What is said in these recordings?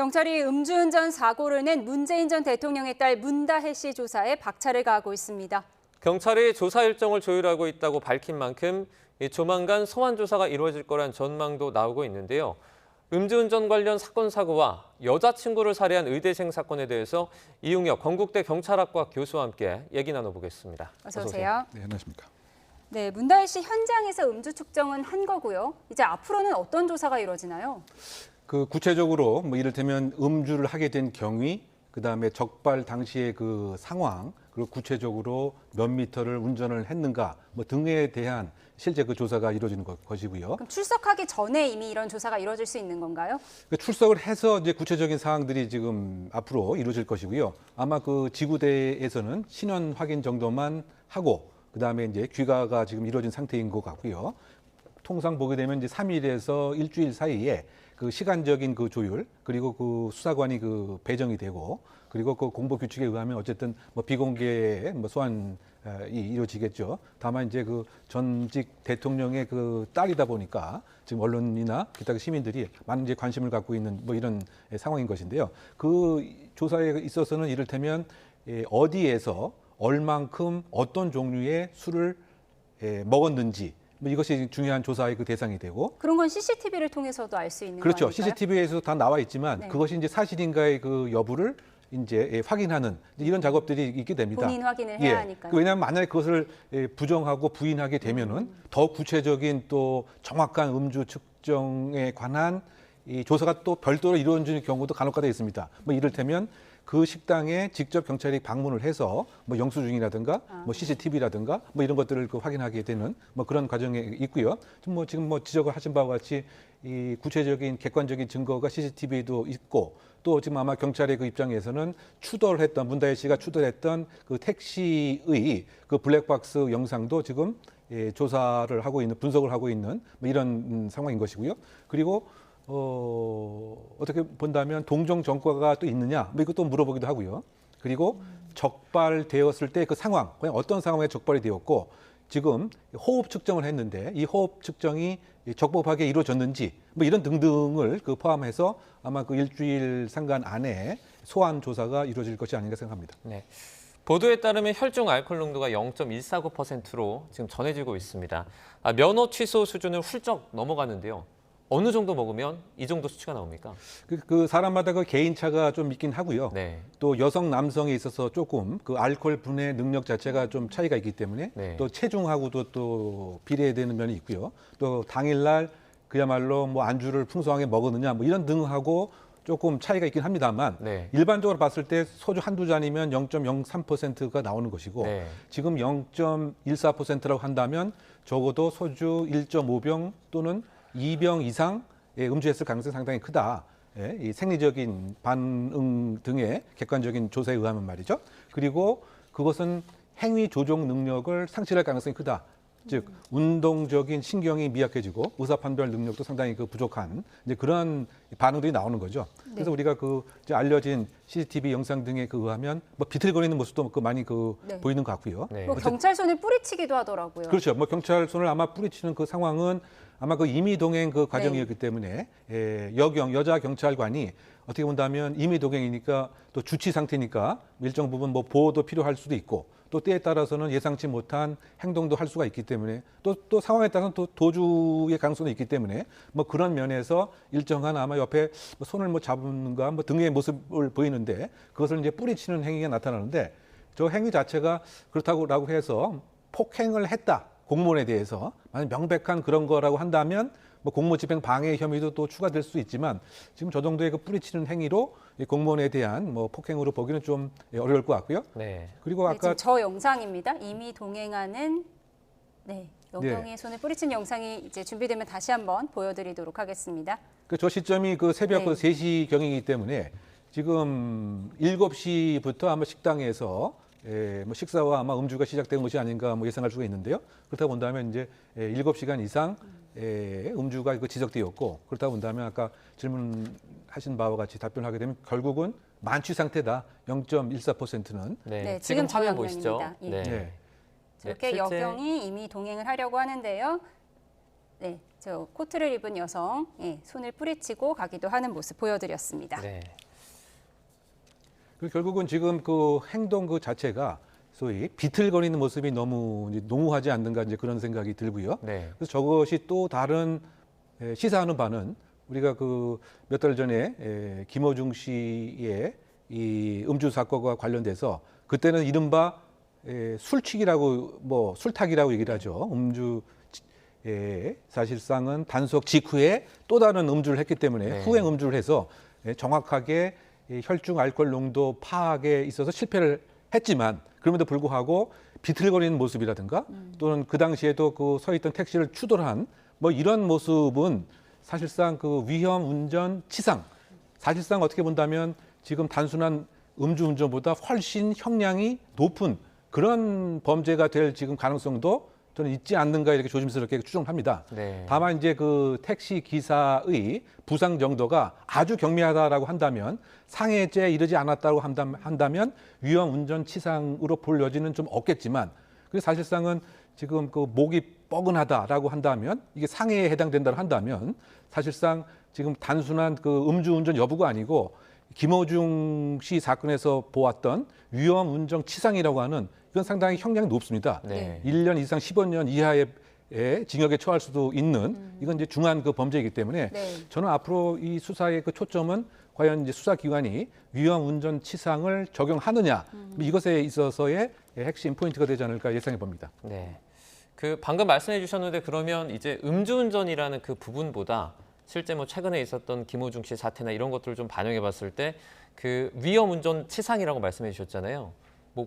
경찰이 음주운전 사고를 낸 문재인 전 대통령의 딸 문다혜 씨 조사에 박차를 가하고 있습니다. 경찰이 조사 일정을 조율하고 있다고 밝힌 만큼 조만간 소환 조사가 이루어질 거란 전망도 나오고 있는데요. 음주운전 관련 사건 사고와 여자친구를 살해한 의대생 사건에 대해서 이웅혁 건국대 경찰학과 교수와 함께 얘기 나눠보겠습니다. 어서 오세요. 네, 안녕하십니까. 네, 문다혜 씨 현장에서 음주 측정은 한 거고요. 이제 앞으로는 어떤 조사가 이루어지나요? 구체적으로 이를테면 음주를 하게 된 경위, 그다음에 적발 당시의 그 상황, 그리고 구체적으로 몇 미터를 운전을 했는가 등에 대한 실제 그 조사가 이루어지는 것이고요. 그럼 출석하기 전에 이미 이런 조사가 이루어질 수 있는 건가요? 출석을 해서 이제 구체적인 사항들이 지금 앞으로 이루어질 것이고요. 아마 그 지구대에서는 신원 확인 정도만 하고 그다음에 이제 귀가가 지금 이루어진 상태인 것 같고요. 통상 보게 되면 이제 3일에서 일주일 사이에 그 시간적인 그 조율 그리고 그 수사관이 그 배정이 되고 그리고 그 공보 규칙에 의하면 어쨌든 비공개 소환이 이루어지겠죠. 다만 이제 그 전직 대통령의 그 딸이다 보니까 지금 언론이나 기타 시민들이 많은 이제 관심을 갖고 있는 이런 상황인 것인데요. 그 조사에 있어서는 이를테면 어디에서 얼만큼 어떤 종류의 술을 먹었는지 이것이 중요한 조사의 그 대상이 되고 그런 건 CCTV를 통해서도 알 수 있는 그렇죠. 거 아닐까요? CCTV에서 다 나와 있지만 네. 그것이 이제 사실인가의 그 여부를 이제 확인하는 이런 작업들이 있게 됩니다. 본인 확인을 해야 하니까요. 왜냐하면 만약에 그것을 부정하고 부인하게 되면은 더 구체적인 또 정확한 음주 측정에 관한 이 조사가 또 별도로 이루어지는 경우도 간혹가다 있습니다. 이를테면 그 식당에 직접 경찰이 방문을 해서 영수증이라든가 CCTV라든가 이런 것들을 확인하게 되는 그런 과정에 있고요. 지금 지적을 하신 바와 같이 이 구체적인 객관적인 증거가 CCTV도 있고 또 지금 아마 경찰의 그 입장에서는 추돌했던 문다혜 씨가 추돌했던 그 택시의 그 블랙박스 영상도 지금 조사를 하고 있는 분석을 하고 있는 이런 상황인 것이고요. 그리고 어떻게 본다면 동종 전과가 또 있느냐 이것도 물어보기도 하고요. 그리고 적발되었을 때 그 상황, 그냥 어떤 상황에 적발이 되었고 지금 호흡 측정을 했는데 이 호흡 측정이 적법하게 이루어졌는지 이런 등등을 포함해서 아마 그 일주일 상간 안에 소환 조사가 이루어질 것이 아닌가 생각합니다. 네. 보도에 따르면 혈중 알코올 농도가 0.149%로 지금 전해지고 있습니다. 면허 취소 수준을 훌쩍 넘어가는데요. 어느 정도 먹으면 이 정도 수치가 나옵니까? 그 사람마다 그 개인차가 좀 있긴 하고요. 네. 또 여성 남성에 있어서 조금 그 알코올 분해 능력 자체가 좀 차이가 있기 때문에 네. 또 체중하고도 또 비례되는 면이 있고요. 또 당일날 그야말로 안주를 풍성하게 먹었느냐 이런 등하고 조금 차이가 있긴 합니다만 네. 일반적으로 봤을 때 소주 한두 잔이면 0.03%가 나오는 것이고 네. 지금 0.14%라고 한다면 적어도 소주 1.5병 또는 2병 이상 음주했을 가능성이 상당히 크다. 이 생리적인 반응 등의 객관적인 조사에 의하면 말이죠. 그리고 그것은 행위 조종 능력을 상실할 가능성이 크다. 즉 운동적인 신경이 미약해지고 의사 판별 능력도 상당히 부족한 이제 그런 반응들이 나오는 거죠. 그래서 네. 우리가 이제 알려진 CCTV 영상 등에 비틀거리는 모습도 많이 네. 보이는 것 같고요. 네. 경찰 손을 뿌리치기도 하더라고요. 그렇죠. 경찰 손을 아마 뿌리치는 그 상황은 아마 그 임의 동행 그 과정이었기 때문에 여자 경찰관이 어떻게 본다면 임의 동행이니까 또 주치 상태니까 일정 부분 보호도 필요할 수도 있고 또 때에 따라서는 예상치 못한 행동도 할 수가 있기 때문에 또 상황에 따라서는 또 도주의 가능성도 있기 때문에 그런 면에서 일정한 아마 옆에 손을 잡는가 등의 모습을 보이는데 그것을 이제 뿌리치는 행위가 나타나는데 저 행위 자체가 그렇다고 해서 폭행을 했다. 공무원에 대해서 만약 명백한 그런 거라고 한다면 공무집행 방해 혐의도 또 추가될 수 있지만 지금 저 정도의 그 뿌리치는 행위로 이 공무원에 대한 폭행으로 보기는 좀 어려울 것 같고요. 네. 그리고 네, 아까 지금 저 영상입니다. 이미 동행하는 여경의 네. 손을 뿌리친 영상이 이제 준비되면 다시 한번 보여드리도록 하겠습니다. 저 시점이 새벽 네. 3시 경이기 때문에 지금 7시부터 아마 식당에서 식사와 아마 음주가 시작된 것이 아닌가 예상할 수가 있는데요. 그렇다 본다면 이제 7시간 이상 음주가 지속되었고 그렇다 본다면 아까 질문하신 바와 같이 답변하게 되면 결국은 만취 상태다. 0.14%는 네. 지금 저 화면 보시죠. 장면입니다. 예. 네. 네. 저렇게 실제- 여경이 이미 동행을 하려고 하는데요. 네, 저 코트를 입은 여성, 손을 뿌리치고 가기도 하는 모습 보여드렸습니다. 네. 결국은 지금 그 행동 그 자체가 소위 비틀거리는 모습이 너무 이제 농후하지 않는가 이제 그런 생각이 들고요. 네. 그래서 저것이 또 다른 시사하는 바는 우리가 그 몇 달 전에 김어중 씨의 이 음주 사건과 관련돼서 그때는 이른바 술취기라고 뭐 술탁이라고 얘기를 하죠. 음주 사실상은 단속 직후에 또 다른 음주를 했기 때문에 네. 후행 음주를 해서 정확하게 이 혈중 알코올 농도 파악에 있어서 실패를 했지만 그럼에도 불구하고 비틀거리는 모습이라든가 또는 그 당시에도 그 서 있던 택시를 추돌한 뭐 이런 모습은 사실상 그 위험 운전 치상 사실상 어떻게 본다면 지금 단순한 음주운전보다 훨씬 형량이 높은 그런 범죄가 될 지금 가능성도 저는 있지 않는가 이렇게 조심스럽게 추정합니다. 네. 다만 이제 그 택시 기사의 부상 정도가 아주 경미하다라고 한다면 상해죄에 이르지 않았다고 한다면 위험 운전 치상으로 볼 여지는 좀 없겠지만 그래서 사실상은 지금 그 목이 뻐근하다라고 한다면 이게 상해에 해당된다고 한다면 사실상 지금 단순한 그 음주운전 여부가 아니고 김어중 씨 사건에서 보았던 위험 운전 치상이라고 하는 이건 상당히 형량이 높습니다. 네. 1년 이상 15년 이하의 징역에 처할 수도 있는 이건 이제 중한 그 범죄이기 때문에 네. 저는 앞으로 이 수사의 그 초점은 과연 이제 수사기관이 위험 운전 치상을 적용하느냐 이것에 있어서의 핵심 포인트가 되지 않을까 예상해 봅니다. 네. 그 방금 말씀해 주셨는데 그러면 이제 음주운전이라는 그 부분보다 실제 뭐 최근에 있었던 김호중 씨 사태나 이런 것들을 좀 반영해 봤을 때 그 위험운전 치상이라고 말씀해 주셨잖아요. 뭐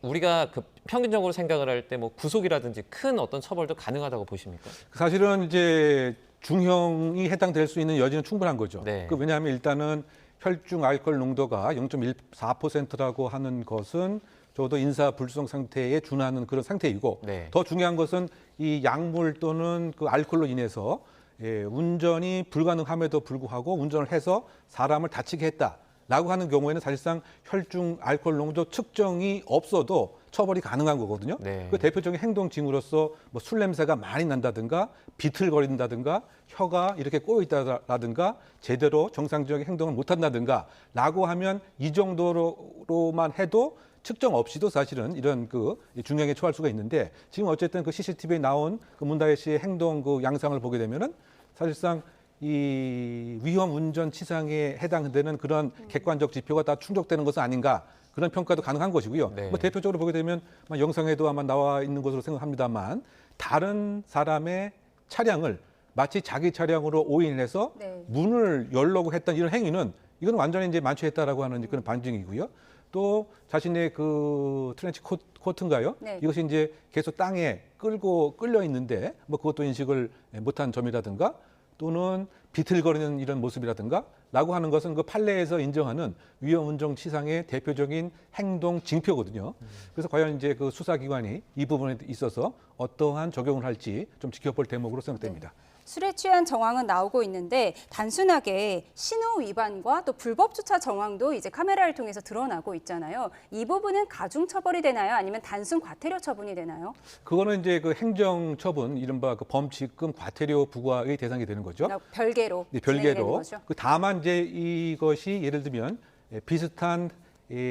우리가 그 평균적으로 생각을 할 때 뭐 구속이라든지 큰 어떤 처벌도 가능하다고 보십니까? 사실은 이제 중형이 해당될 수 있는 여지는 충분한 거죠. 네. 왜냐하면 일단은 혈중 알코올 농도가 0.14%라고 하는 것은 적어도 인사 불성 상태에 준하는 그런 상태이고 네. 더 중요한 것은 이 약물 또는 그 알코올로 인해서 운전이 불가능함에도 불구하고 운전을 해서 사람을 다치게 했다라고 하는 경우에는 사실상 혈중 알코올 농도 측정이 없어도 처벌이 가능한 거거든요. 네. 그 대표적인 행동 징후로서 뭐 술 냄새가 많이 난다든가 비틀거린다든가 혀가 이렇게 꼬여 있다라든가 제대로 정상적인 행동을 못 한다든가 라고 하면 이 정도로만 해도 측정 없이도 사실은 이런 그 중형에 처할 수가 있는데 지금 어쨌든 그 CCTV에 나온 그 문다혜 씨의 행동 그 양상을 보게 되면은 사실상 이 위험 운전 치상에 해당되는 그런 객관적 지표가 다 충족되는 것은 아닌가 그런 평가도 가능한 것이고요. 네. 뭐 대표적으로 보게 되면 아마 영상에도 아마 나와 있는 것으로 생각합니다만 다른 사람의 차량을 마치 자기 차량으로 오인해서 네. 문을 열려고 했던 이런 행위는 이건 완전히 이제 만취했다라고 하는 그런 반증이고요. 또 자신의 그 트렌치 코트인가요? 네. 이것이 이제 계속 땅에 끌려 있는데 뭐 그것도 인식을 못한 점이라든가 또는 비틀거리는 이런 모습이라든가 라고 하는 것은 그 판례에서 인정하는 위험 운전 치상의 대표적인 행동 징표거든요. 그래서 과연 이제 그 수사기관이 이 부분에 있어서 어떠한 적용을 할지 좀 지켜볼 대목으로 생각됩니다. 술에 취한 정황은 나오고 있는데 단순하게 신호 위반과 또 불법 주차 정황도 이제 카메라를 통해서 드러나고 있잖아요. 이 부분은 가중 처벌이 되나요? 아니면 단순 과태료 처분이 되나요? 그거는 이제 그 행정 처분, 이른바 그 범칙금 과태료 부과의 대상이 되는 거죠. 별개로 네, 진행이 되는 별개로. 거죠. 그 다만 이제 이것이 예를 들면 비슷한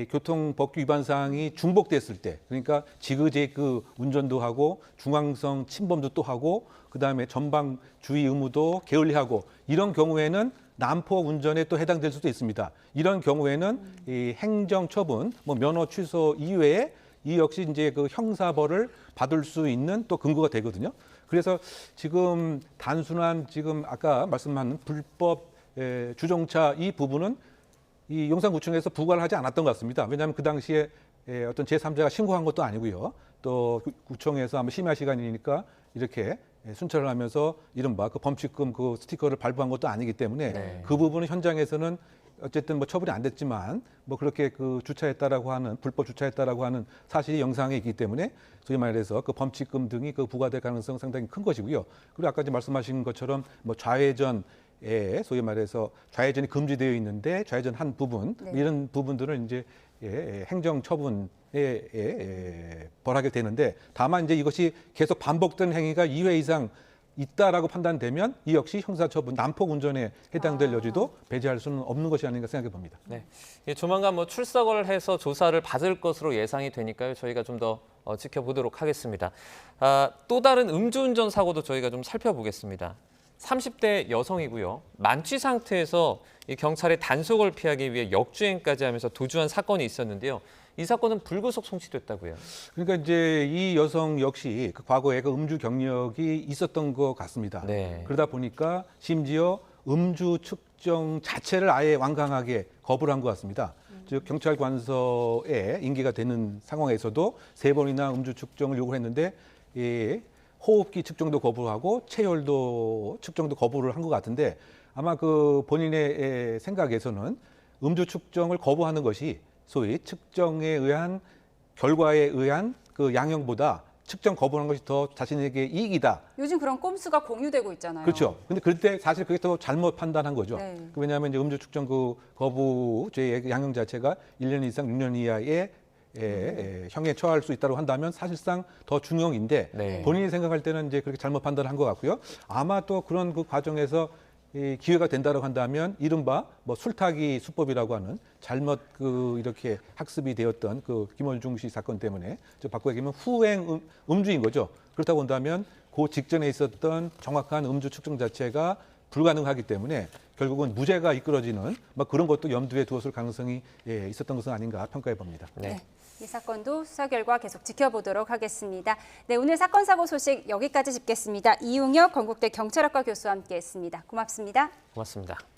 교통법규 위반 사항이 중복됐을 때, 그러니까 지그재그 운전도 하고 중앙성 침범도 또 하고, 그 다음에 전방 주의 의무도 게을리하고 이런 경우에는 난폭 운전에 또 해당될 수도 있습니다. 이런 경우에는 이 행정 처분, 뭐 면허 취소 이외에 이 역시 이제 그 형사벌을 받을 수 있는 또 근거가 되거든요. 그래서 지금 단순한 지금 아까 말씀한 불법 주정차 이 부분은 이 용산구청에서 부과를 하지 않았던 것 같습니다. 왜냐하면 그 당시에 어떤 제3자가 신고한 것도 아니고요. 또 구청에서 아마 심야 시간이니까 이렇게 순찰을 하면서 이른바 그 범칙금 그 스티커를 발부한 것도 아니기 때문에 네. 그 부분은 현장에서는 어쨌든 뭐 처벌이 안 됐지만 뭐 그렇게 그 주차했다라고 하는 불법 주차했다라고 하는 사실이 영상에 있기 때문에 소위 말해서 그 범칙금 등이 그 부과될 가능성 상당히 큰 것이고요. 그리고 아까 이제 말씀하신 것처럼 뭐 좌회전 소위 말해서 좌회전이 금지되어 있는데 좌회전한 부분 네. 이런 부분들은 이제 행정 처분에 벌하게 되는데 다만 이제 이것이 계속 반복된 행위가 2회 이상 있다라고 판단되면 이 역시 형사처분, 난폭 운전에 해당될 여지도 배제할 수는 없는 것이 아닌가 생각해 봅니다. 네. 조만간 뭐 출석을 해서 조사를 받을 것으로 예상이 되니까요. 저희가 좀 더 지켜보도록 하겠습니다. 또 다른 음주운전 사고도 저희가 좀 살펴보겠습니다. 30대 여성이고요. 만취 상태에서 이 경찰의 단속을 피하기 위해 역주행까지 하면서 도주한 사건이 있었는데요. 이 사건은 불구속 송치됐다고요. 그러니까 이제 이 여성 역시 그 과거에 그 음주 경력이 있었던 것 같습니다. 네. 그러다 보니까 심지어 음주 측정 자체를 아예 완강하게 거부를 한 것 같습니다. 즉 경찰 관서에 인계가 되는 상황에서도 3번이나 음주 측정을 요구했는데 호흡기 측정도 거부하고 체열도 측정도 거부를 한 것 같은데 아마 그 본인의 생각에서는 음주 측정을 거부하는 것이 소위 측정에 의한 결과에 의한 그 양형보다 측정 거부하는 것이 더 자신에게 이익이다. 요즘 그런 꼼수가 공유되고 있잖아요. 그렇죠. 근데 그때 사실 그게 더 잘못 판단한 거죠. 네. 왜냐하면 이제 음주 측정 그 거부죄의 양형 자체가 1년 이상 6년 이하의 형에 처할 수 있다고 한다면 사실상 더 중형인데 네. 본인이 생각할 때는 이제 그렇게 잘못 판단한 것 같고요. 아마 또 그런 그 과정에서 이 기회가 된다고 한다면 이른바 뭐 술타기 수법이라고 하는 잘못 그 이렇게 학습이 되었던 그 김원중 씨 사건 때문에 저 바꿔 얘기하면 후행 음주인 거죠. 그렇다고 한다면 그 직전에 있었던 정확한 음주 측정 자체가 불가능하기 때문에 결국은 무죄가 이끌어지는 막 그런 것도 염두에 두었을 가능성이 있었던 것은 아닌가 평가해 봅니다. 네. 이 사건도 수사 결과 계속 지켜보도록 하겠습니다. 네, 오늘 사건 사고 소식 여기까지 짚겠습니다. 이용혁 건국대 경찰학과 교수와 함께했습니다. 고맙습니다. 고맙습니다.